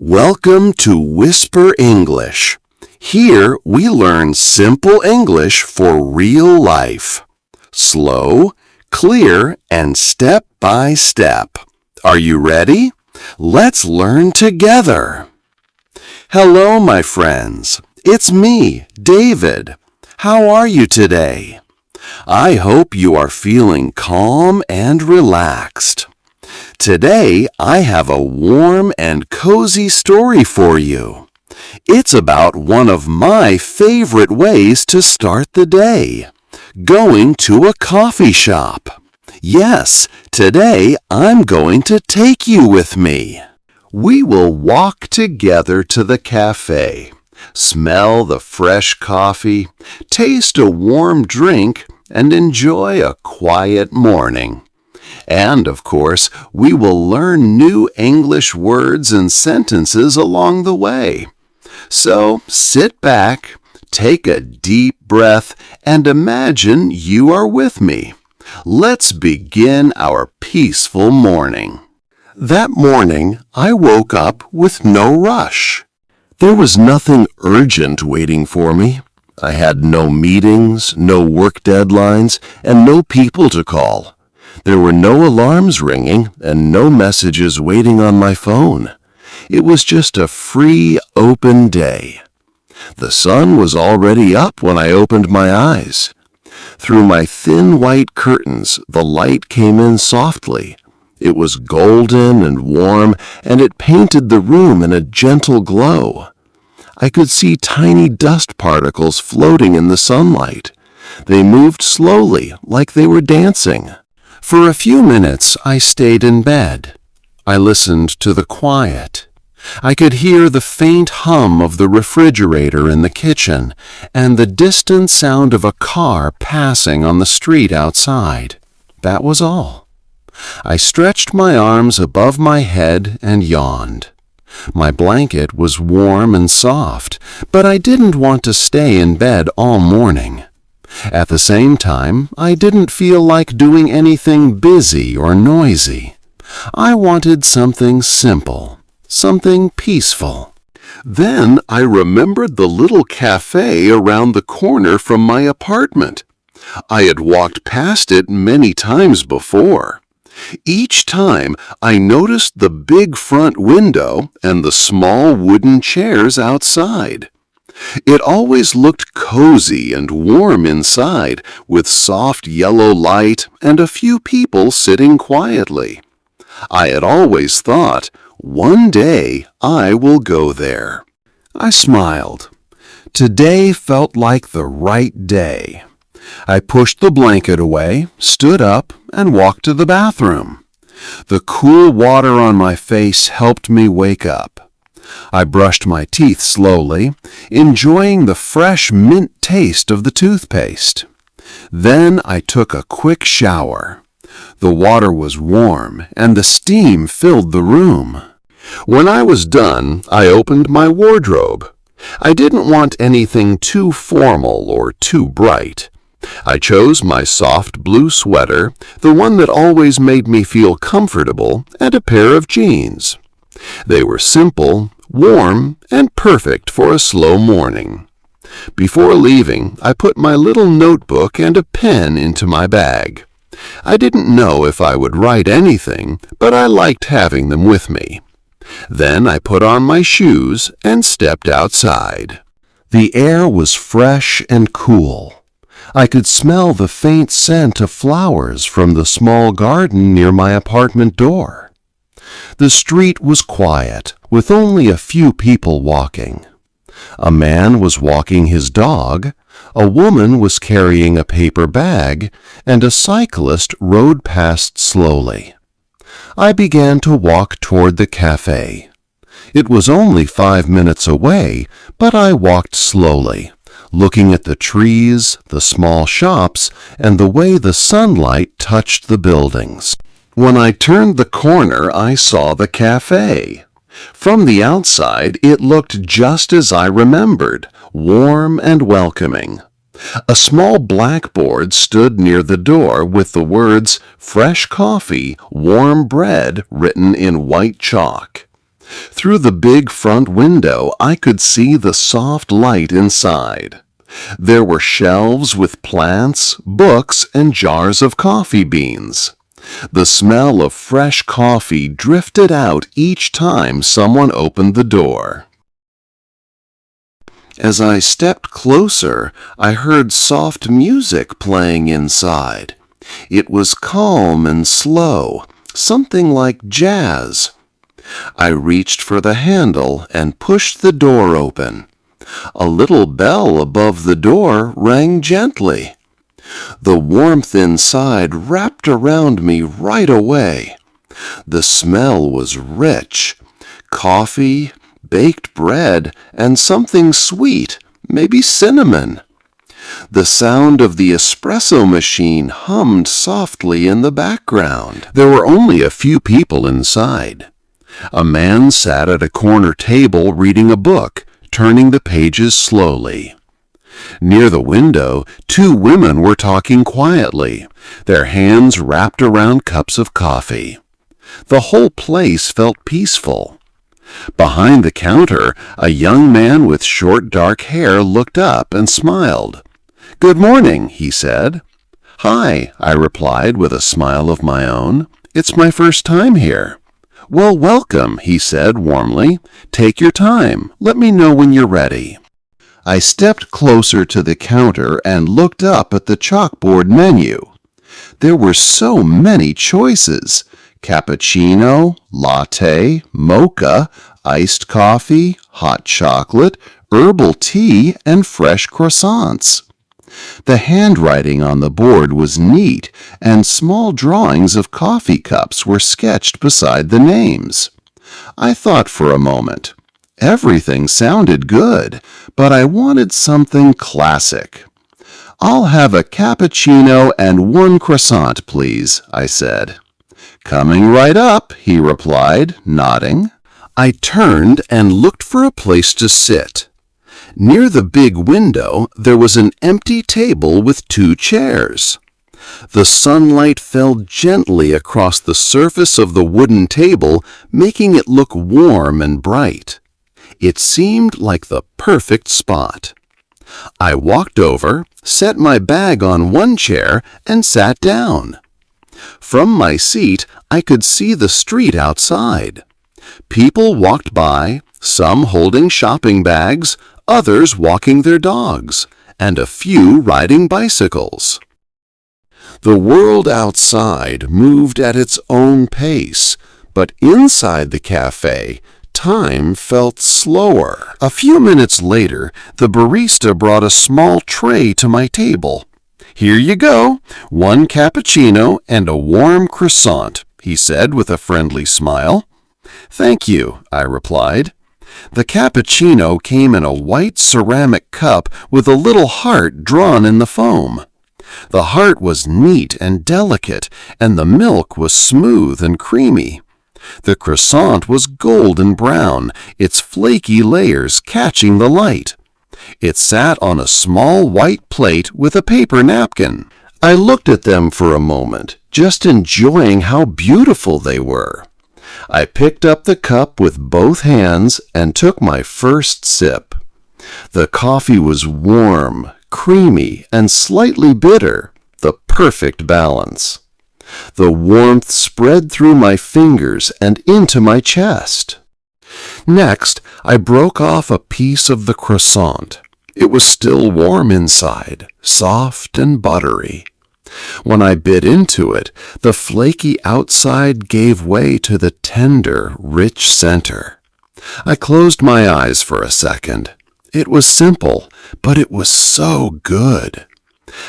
Welcome to Whisper English. Here we learn simple English for real life. Slow, clear, and step by step. Are you ready? Let's learn together. Hello, my friends. It's me, David. How are you today? I hope you are feeling calm and relaxed. Today, I have a warm and cozy story for you. It's about one of my favorite ways to start the day, going to a coffee shop. Yes, today I'm going to take you with me. We will walk together to the cafe, smell the fresh coffee, taste a warm drink, and enjoy a quiet morning. And, of course, we will learn new English words and sentences along the way. So, sit back, take a deep breath, and imagine you are with me. Let's begin our peaceful morning. That morning, I woke up with no rush. There was nothing urgent waiting for me. I had no meetings, no work deadlines, and no people to call. There were no alarms ringing and no messages waiting on my phone. It was just a free, open day. The sun was already up when I opened my eyes. Through my thin white curtains, the light came in softly. It was golden and warm, and it painted the room in a gentle glow. I could see tiny dust particles floating in the sunlight. They moved slowly, like they were dancing. For a few minutes, I stayed in bed. I listened to the quiet. I could hear the faint hum of the refrigerator in the kitchen and the distant sound of a car passing on the street outside. That was all. I stretched my arms above my head and yawned. My blanket was warm and soft, but I didn't want to stay in bed all morning. At the same time, I didn't feel like doing anything busy or noisy. I wanted something simple, something peaceful. Then I remembered the little cafe around the corner from my apartment. I had walked past it many times before. Each time, I noticed the big front window and the small wooden chairs outside. It always looked cozy and warm inside, with soft yellow light and a few people sitting quietly. I had always thought, one day I will go there. I smiled. Today felt like the right day. I pushed the blanket away, stood up, and walked to the bathroom. The cool water on my face helped me wake up. I brushed my teeth slowly, enjoying the fresh mint taste of the toothpaste. Then I took a quick shower. The water was warm, and the steam filled the room. When I was done, I opened my wardrobe. I didn't want anything too formal or too bright. I chose my soft blue sweater, the one that always made me feel comfortable, and a pair of jeans. They were simple, warm, and perfect for a slow morning. Before leaving, I put my little notebook and a pen into my bag. I didn't know if I would write anything, but I liked having them with me. Then I put on my shoes and stepped outside. The air was fresh and cool. I could smell the faint scent of flowers from the small garden near my apartment door. The street was quiet, with only a few people walking. A man was walking his dog, a woman was carrying a paper bag, and a cyclist rode past slowly. I began to walk toward the cafe. It was only 5 minutes away, but I walked slowly, looking at the trees, the small shops, and the way the sunlight touched the buildings. When I turned the corner, I saw the cafe. From the outside, it looked just as I remembered, warm and welcoming. A small blackboard stood near the door with the words, "Fresh coffee, warm bread," written in white chalk. Through the big front window, I could see the soft light inside. There were shelves with plants, books, and jars of coffee beans. The smell of fresh coffee drifted out each time someone opened the door. As I stepped closer, I heard soft music playing inside. It was calm and slow, something like jazz. I reached for the handle and pushed the door open. A little bell above the door rang gently. The warmth inside wrapped around me right away. The smell was rich. Coffee, baked bread, and something sweet, maybe cinnamon. The sound of the espresso machine hummed softly in the background. There were only a few people inside. A man sat at a corner table reading a book, turning the pages slowly. Near the window, two women were talking quietly, their hands wrapped around cups of coffee. The whole place felt peaceful. Behind the counter, a young man with short dark hair looked up and smiled. "Good morning," he said. "Hi," I replied with a smile of my own. "It's my first time here." "Well, welcome," he said warmly. "Take your time. Let me know when you're ready." I stepped closer to the counter and looked up at the chalkboard menu. There were so many choices: cappuccino, latte, mocha, iced coffee, hot chocolate, herbal tea, and fresh croissants. The handwriting on the board was neat, and small drawings of coffee cups were sketched beside the names. I thought for a moment. Everything sounded good, but I wanted something classic. "I'll have a cappuccino and one croissant, please," I said. "Coming right up," he replied, nodding. I turned and looked for a place to sit. Near the big window, there was an empty table with two chairs. The sunlight fell gently across the surface of the wooden table, making it look warm and bright. It seemed like the perfect spot. I walked over, set my bag on one chair, and sat down. From my seat, I could see the street outside. People walked by, some holding shopping bags, others walking their dogs, and a few riding bicycles. The world outside moved at its own pace, but inside the cafe, time felt slower. A few minutes later, the barista brought a small tray to my table. "Here you go, one cappuccino and a warm croissant," he said with a friendly smile. "Thank you," I replied. The cappuccino came in a white ceramic cup with a little heart drawn in the foam. The heart was neat and delicate, and the milk was smooth and creamy. The croissant was golden brown, its flaky layers catching the light. It sat on a small white plate with a paper napkin. I looked at them for a moment, just enjoying how beautiful they were. I picked up the cup with both hands and took my first sip. The coffee was warm, creamy, and slightly bitter, the perfect balance. The warmth spread through my fingers and into my chest. Next, I broke off a piece of the croissant. It was still warm inside, soft and buttery. When I bit into it, the flaky outside gave way to the tender, rich center. I closed my eyes for a second. It was simple, but it was so good.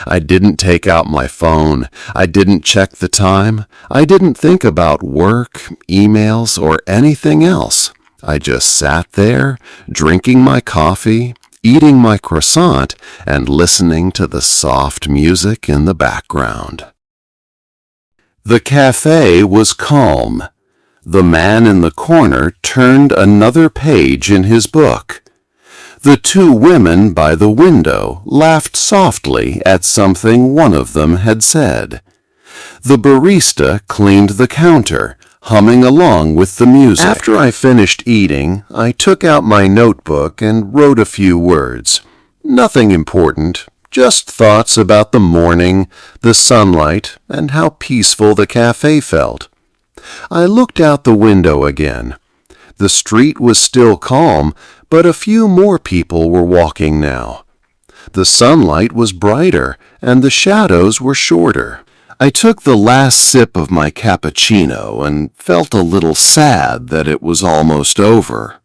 I didn't take out my phone. I didn't check the time. I didn't think about work, emails, or anything else. I just sat there, drinking my coffee, eating my croissant, and listening to the soft music in the background. The cafe was calm. The man in the corner turned another page in his book. The two women by the window laughed softly at something one of them had said. The barista cleaned the counter, humming along with the music. After I finished eating, I took out my notebook and wrote a few words. Nothing important, just thoughts about the morning, the sunlight, and how peaceful the cafe felt. I looked out the window again. The street was still calm, but a few more people were walking now. The sunlight was brighter, and the shadows were shorter. I took the last sip of my cappuccino and felt a little sad that it was almost over.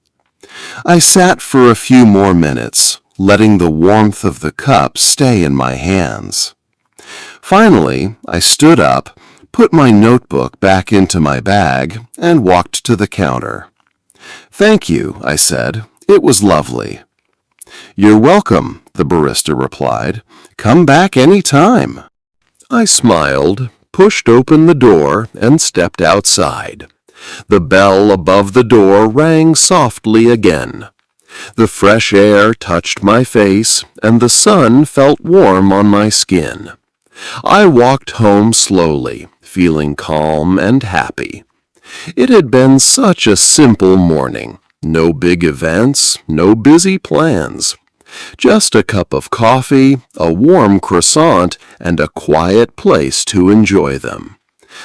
I sat for a few more minutes, letting the warmth of the cup stay in my hands. Finally, I stood up, put my notebook back into my bag, and walked to the counter. "Thank you," I said. "It was lovely." "You're welcome," the barista replied. "Come back any time." I smiled, pushed open the door, and stepped outside. The bell above the door rang softly again. The fresh air touched my face, and the sun felt warm on my skin. I walked home slowly, feeling calm and happy. It had been such a simple morning. No big events, no busy plans. Just a cup of coffee, a warm croissant, and a quiet place to enjoy them.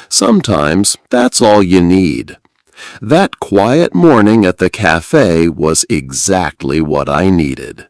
Sometimes that's all you need. That quiet morning at the cafe was exactly what I needed.